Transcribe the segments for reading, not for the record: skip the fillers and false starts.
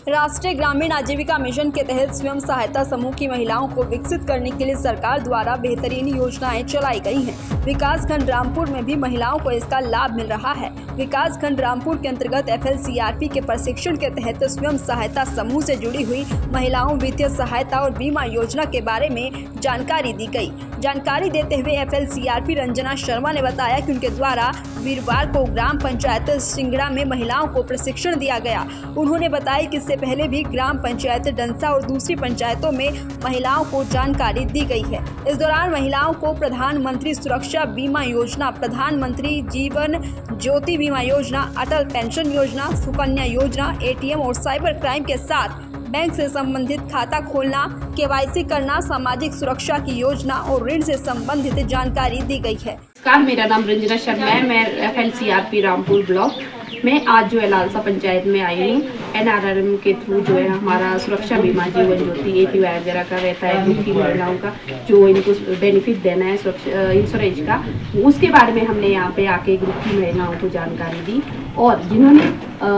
राष्ट्रीय ग्रामीण आजीविका मिशन के तहत स्वयं सहायता समूह की महिलाओं को विकसित करने के लिए सरकार द्वारा बेहतरीन योजनाएं चलाई गई हैं। विकासखंड रामपुर में भी महिलाओं को इसका लाभ मिल रहा है। विकासखंड रामपुर के अंतर्गत FLCRP के प्रशिक्षण के तहत स्वयं सहायता समूह से जुड़ी हुई महिलाओं वित्तीय सहायता और बीमा योजना के बारे में जानकारी दी गई। जानकारी देते हुए FLCRP रंजना शर्मा ने बताया कि उनके द्वारा वीरवार को ग्राम पंचायत सिंगड़ा में महिलाओं को प्रशिक्षण दिया गया। उन्होंने बताया कि इससे पहले भी ग्राम पंचायत डंसा और दूसरी पंचायतों में महिलाओं को जानकारी दी गई है। इस दौरान महिलाओं को प्रधानमंत्री सुरक्षा बीमा योजना, प्रधानमंत्री जीवन ज्योति बीमा योजना, अटल पेंशन योजना, सुकन्या योजना, ATM और साइबर क्राइम के साथ बैंक से संबंधित खाता खोलना, KYC करना, सामाजिक सुरक्षा की योजना और ऋण से संबंधित जानकारी दी गई है। नमस्कार, मेरा नाम रंजना शर्मा है। मैं FLCRP रामपुर ब्लॉक में आज जो है लालसा पंचायत में आई हूँ। NRRM के थ्रू जो है हमारा सुरक्षा बीमा, जीवन ज्योति, APY वगैरह का रहता है, ग्रुप की महिलाओं का जो इनको बेनिफिट देना है सुरक्षा इंश्योरेंस का, उसके बारे में हमने यहाँ पे आके ग्रुप की महिलाओं को जानकारी दी। और जिन्होंने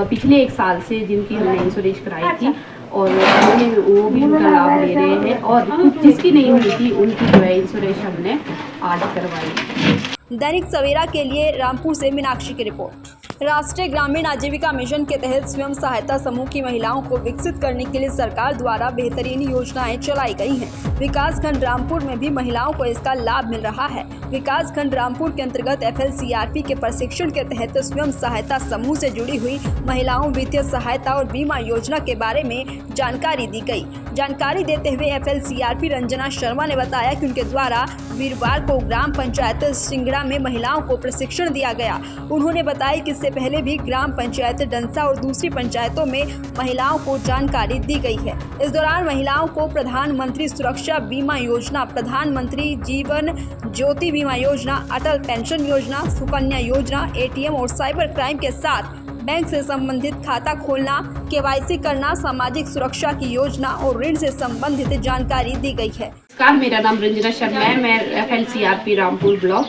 पिछले 1 साल से जिनकी हमने इंश्योरेंस कराई थी और उन्होंने वो भी उनका लाभ ले रहे हैं, और जिसकी नहीं हुई थी उनकी जो है इंश्योरेंस हमने आज करवाई। दैनिक सवेरा के लिए रामपुर से मीनाक्षी की रिपोर्ट। राष्ट्रीय ग्रामीण आजीविका मिशन के तहत स्वयं सहायता समूह की महिलाओं को विकसित करने के लिए सरकार द्वारा बेहतरीन योजनाएं चलाई गई हैं। विकासखंड रामपुर में भी महिलाओं को इसका लाभ मिल रहा है। विकासखंड रामपुर के अंतर्गत FLCRP के प्रशिक्षण के तहत स्वयं सहायता समूह से जुड़ी हुई महिलाओं वित्तीय सहायता और बीमा योजना के बारे में जानकारी दी गई। जानकारी देते हुए FLCRP रंजना शर्मा ने बताया कि उनके द्वारा वीरवार को ग्राम पंचायत सिंगड़ा में महिलाओं को प्रशिक्षण दिया गया। उन्होंने बताया कि इससे पहले भी ग्राम पंचायत डंसा और दूसरी पंचायतों में महिलाओं को जानकारी दी गई है। इस दौरान महिलाओं को प्रधानमंत्री सुरक्षा बीमा योजना, प्रधानमंत्री जीवन ज्योति बीमा योजना, अटल पेंशन योजना, सुकन्या योजना, ATM और साइबर क्राइम के साथ बैंक से संबंधित खाता खोलना, KYC करना, सामाजिक सुरक्षा की योजना और ऋण से संबंधित जानकारी दी गई है। नमस्कार, मेरा नाम रंजना शर्मा है। मैं FLCRP रामपुर ब्लॉक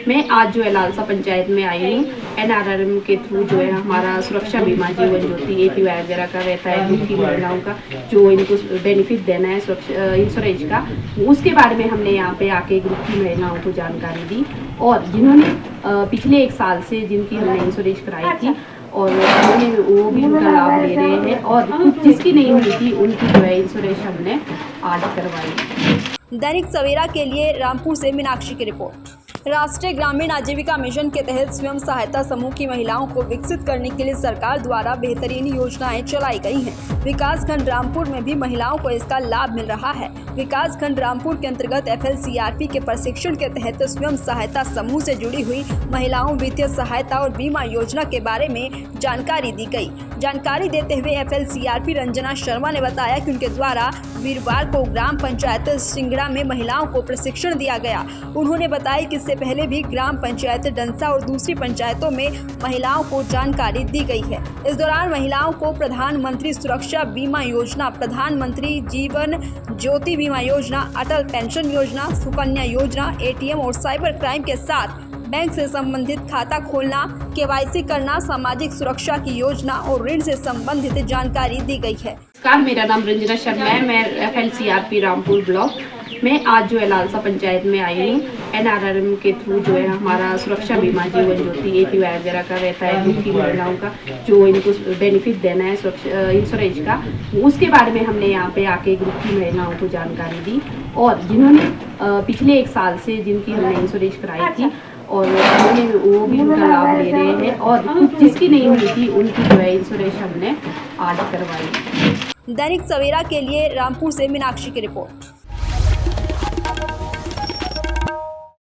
में आज जो है लालसा पंचायत में आई हूँ। NRRM के थ्रू जो है हमारा सुरक्षा बीमा, जीवन ज्योति, APY वगैरह का रहता है, ग्रुप की महिलाओं का जो इनको बेनिफिट देना है सुरक्षा इंश्योरेंस का, उसके बारे में हमने यहाँ पे आके ग्रुप की महिलाओं को जानकारी दी। और जिन्होंने पिछले 1 साल से जिनकी हमने इंश्योरेंस कराई थी और उन्होंने वो भी उनका लाभ ले रहे हैं, और जिसकी नहीं हुई थी उनकी जो है इंश्योरेंस हमने आज करवाई। दैनिक सवेरा के लिए रामपुर से मीनाक्षी की रिपोर्ट। राष्ट्रीय ग्रामीण आजीविका मिशन के तहत स्वयं सहायता समूह की महिलाओं को विकसित करने के लिए सरकार द्वारा बेहतरीन योजनाएं चलाई गई हैं। विकासखंड रामपुर में भी महिलाओं को इसका लाभ मिल रहा है। विकासखंड रामपुर के अंतर्गत FLCRP के प्रशिक्षण के तहत स्वयं सहायता समूह से जुड़ी हुई महिलाओं वित्तीय सहायता और बीमा योजना के बारे में जानकारी दी गई। जानकारी देते हुए FLCRP रंजना शर्मा ने बताया कि उनके द्वारा वीरवार को ग्राम पंचायत सिंगड़ा में महिलाओं को प्रशिक्षण दिया गया। उन्होंने बताया कि इससे पहले भी ग्राम पंचायत डंसा और दूसरी पंचायतों में महिलाओं को जानकारी दी गई है। इस दौरान महिलाओं को प्रधानमंत्री सुरक्षा बीमा योजना, प्रधानमंत्री जीवन ज्योति बीमा योजना, अटल पेंशन योजना, सुकन्या योजना, ATM और साइबर क्राइम के साथ बैंक से संबंधित खाता खोलना, KYC करना, सामाजिक सुरक्षा की योजना और ऋण से संबंधित जानकारी दी गई है। नमस्कार, मेरा नाम रंजना शर्मा है। मैं FLCRP रामपुर ब्लॉक में आज जो है लालसा पंचायत में आई हूँ। NRRM के थ्रू जो है हमारा सुरक्षा बीमा, जीवन ज्योति, APY वगैरह का रहता है, ग्रुप की महिलाओं का जो इनको बेनिफिट देना है सुरक्षा इंश्योरेंस का, उसके बारे में हमने यहाँ पे आके ग्रुप की महिलाओं को जानकारी दी। और जिन्होंने पिछले 1 साल से जिनकी हमने इंश्योरेंस कराई थी और उन्होंने वो भी उनका लाभ ले रहे हैं, और जिसकी नहीं हुई थी उनकी जो है इंश्योरेंस हमने आज करवाई। दैनिक सवेरा के लिए रामपुर से मीनाक्षी की रिपोर्ट।